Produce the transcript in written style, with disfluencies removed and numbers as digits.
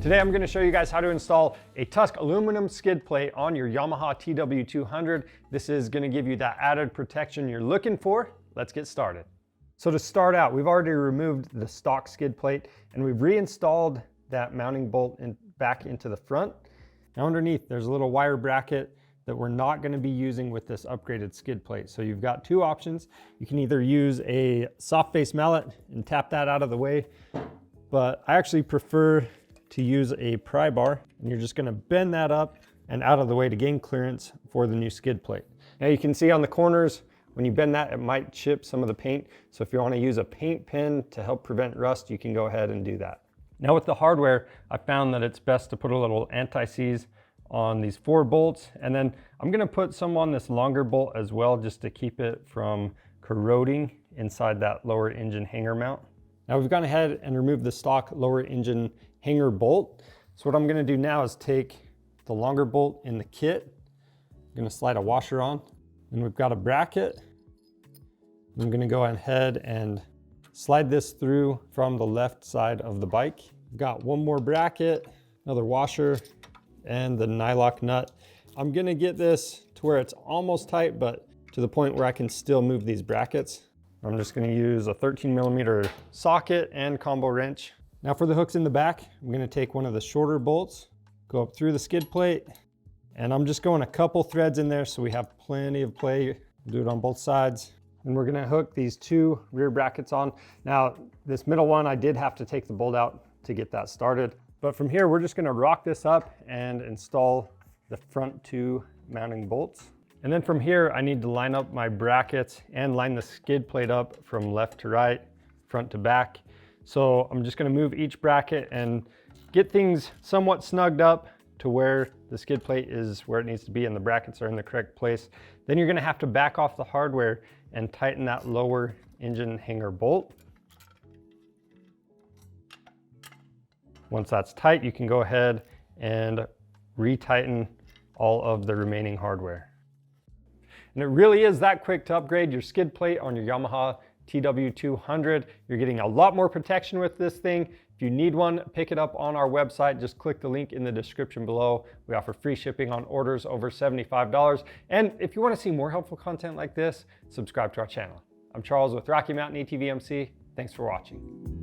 Today I'm going to show you guys how to install a Tusk aluminum skid plate on your Yamaha TW200. This is going to give you that added protection you're looking for. Let's get started. So to start out, we've already removed the stock skid plate and we've reinstalled that mounting bolt back into the front. Now underneath there's a little wire bracket that we're not going to be using with this upgraded skid plate. So you've got two options. You can either use a soft face mallet and tap that out of the way, but I actually prefer to use a pry bar, and you're just going to bend that up and out of the way to gain clearance for the new skid plate. Now you can see on the corners, when you bend that, it might chip some of the paint. So if you want to use a paint pen to help prevent rust, you can go ahead and do that. Now with the hardware, I found that it's best to put a little anti-seize on these 4 bolts, and then I'm going to put some on this longer bolt as well, just to keep it from corroding inside that lower engine hanger mount. Now we've gone ahead and removed the stock lower engine hanger bolt. So what I'm going to do now is take the longer bolt in the kit. I'm going to slide a washer on, and we've got a bracket. I'm going to go ahead and slide this through from the left side of the bike. We've got one more bracket, another washer, and the nylock nut. I'm going to get this to where it's almost tight, but to the point where I can still move these brackets. I'm just going to use a 13mm socket and combo wrench. Now for the hooks in the back, I'm going to take one of the shorter bolts, go up through the skid plate, and I'm just going a couple threads in there so we have plenty of play. We'll do it on both sides. And we're going to hook these 2 rear brackets on. Now this middle one, I did have to take the bolt out to get that started. But from here, we're just going to rock this up and install the front 2 mounting bolts. And then from here, I need to line up my brackets and line the skid plate up from left to right, front to back. So I'm just going to move each bracket and get things somewhat snugged up to where the skid plate is where it needs to be and the brackets are in the correct place. Then you're going to have to back off the hardware and tighten that lower engine hanger bolt. Once that's tight, you can go ahead and retighten all of the remaining hardware. And it really is that quick to upgrade your skid plate on your Yamaha TW200. You're getting a lot more protection with this thing. If you need one, pick it up on our website. Just click the link in the description below. We offer free shipping on orders over $75. And if you want to see more helpful content like this, subscribe to our channel. I'm Charles with Rocky Mountain ATVMC. Thanks for watching.